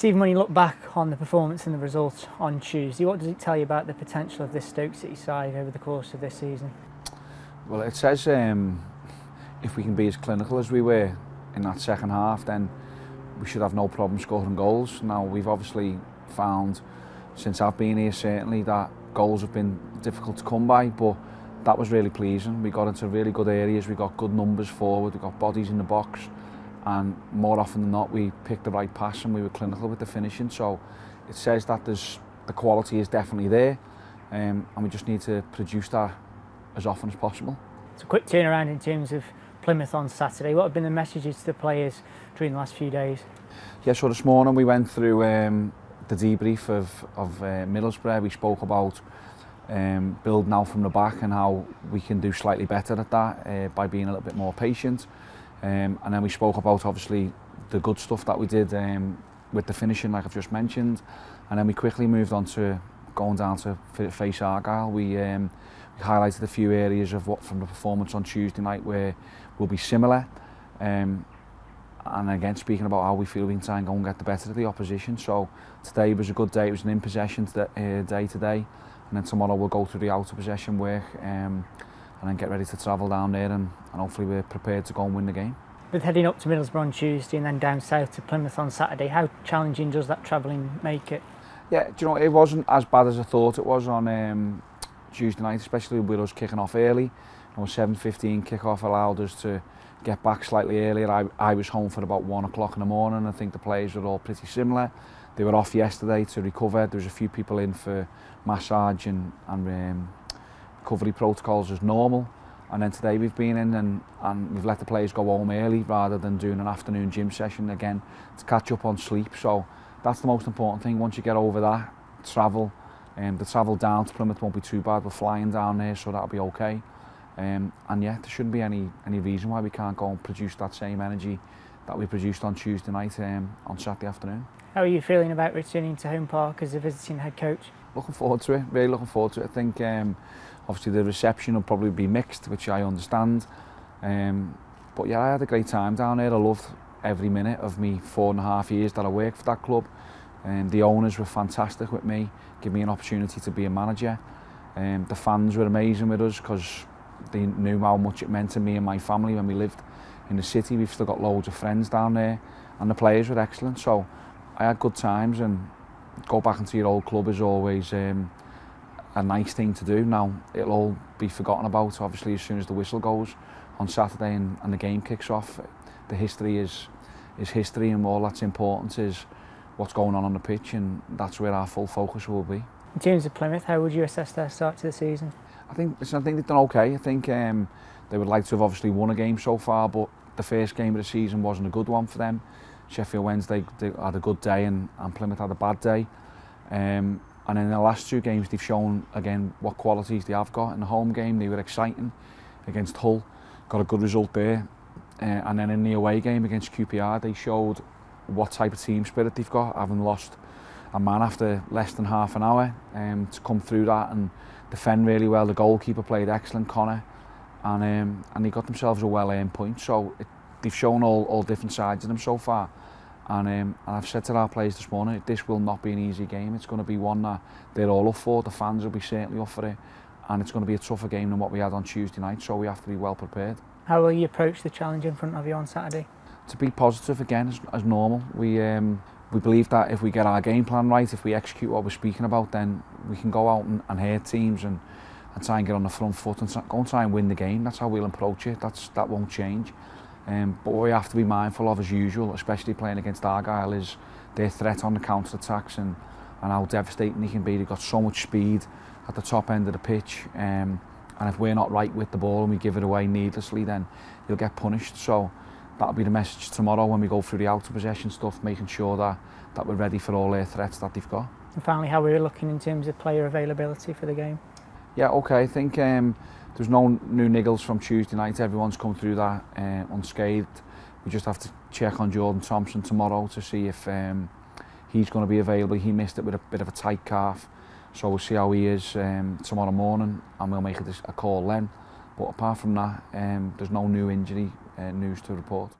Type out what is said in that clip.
Stephen, when you look back on the performance and the results on Tuesday, what does it tell you about the potential of this Stoke City side over the course of this season? Well, it says if we can be as clinical as we were in that second half, then we should have no problem scoring goals. Now, we've obviously found, since I've been here certainly, that goals have been difficult to come by, but that was really pleasing. We got into really good areas, we got good numbers forward, we got bodies in the box, and more often than not we picked the right pass and we were clinical with the finishing. So it says that the quality is definitely there, and we just need to produce that as often as possible. It's a quick turnaround in terms of Plymouth on Saturday. What have been the messages to the players during the last few days? Yeah, so this morning we went through the debrief of Middlesbrough. We spoke about building out from the back and how we can do slightly better at that by being a little bit more patient. And then we spoke about obviously the good stuff that we did with the finishing, like I've just mentioned. And then we quickly moved on to going down to face Argyle. We highlighted a few areas of what from the performance on Tuesday night where will be similar. And again, speaking about how we feel we can try and go and get the better of the opposition. So today was a good day. It was an in-possession day today. And then tomorrow we'll go through the out-of-possession work and then get ready to travel down there and hopefully we're prepared to go and win the game. With heading up to Middlesbrough on Tuesday and then down south to Plymouth on Saturday, how challenging does that travelling make it? Yeah, do you know, it wasn't as bad as I thought it was on Tuesday night, especially with us kicking off early. 7:15 kick-off allowed us to get back slightly earlier. I was home for about 1 o'clock in the morning. I think the players were all pretty similar. They were off yesterday to recover. There was a few people in for massage and recovery protocols as normal. And then today we've been in and we've let the players go home early rather than doing an afternoon gym session again to catch up on sleep. So that's the most important thing. Once you get over that, travel, the travel down to Plymouth won't be too bad. We're flying down there, so that'll be okay. And yeah, there shouldn't be any reason why we can't go and produce that same energy that we produced on Tuesday night on Saturday afternoon. How are you feeling about returning to Home Park as a visiting head coach? Looking forward to it, really looking forward to it. I think obviously the reception will probably be mixed, which I understand. But yeah, I had a great time down there. I loved every minute of me 4.5 years that I worked for that club. The owners were fantastic with me, gave me an opportunity to be a manager. The fans were amazing with us because they knew how much it meant to me and my family when we lived in the city. We've still got loads of friends down there, and the players were excellent. So I had good times, and go back into your old club is always a nice thing to do. Now it'll all be forgotten about obviously as soon as the whistle goes on Saturday and the game kicks off. The history is history, and all that's important is what's going on the pitch, and that's where our full focus will be. In terms of Plymouth, how would you assess their start to the season? I think they've done okay. I think they would like to have obviously won a game so far, but the first game of the season wasn't a good one for them. Sheffield Wednesday they had a good day and Plymouth had a bad day. And in the last 2 games they've shown again what qualities they have got. In the home game they were exciting against Hull, got a good result there. And then in the away game against QPR they showed what type of team spirit they've got, having lost a man after less than half an hour, to come through that and defend really well. The goalkeeper played excellent, Connor, and they got themselves a well-earned point. So they've shown all different sides of them so far. And I've said to our players this morning, this will not be an easy game. It's going to be one that they're all up for. The fans will be certainly up for it, and it's going to be a tougher game than what we had on Tuesday night. So we have to be well prepared. How will you approach the challenge in front of you on Saturday? To be positive again as normal. We believe that if we get our game plan right, if we execute what we're speaking about, then we can go out and hurt teams and try and get on the front foot and go and try and win the game. That's how we'll approach it. That won't change. But what we have to be mindful of, as usual, especially playing against Argyle, is their threat on the counter-attacks and how devastating they can be. They've got so much speed at the top end of the pitch, and if we're not right with the ball and we give it away needlessly, then you'll get punished. So that'll be the message tomorrow when we go through the out-of-possession stuff, making sure that we're ready for all their threats that they've got. And finally, how are we looking in terms of player availability for the game? Yeah, okay. I think there's no new niggles from Tuesday night. Everyone's come through that unscathed. We just have to check on Jordan Thompson tomorrow to see if he's going to be available. He missed it with a bit of a tight calf, so we'll see how he is tomorrow morning, and we'll make a call then. But apart from that, there's no new injury news to report.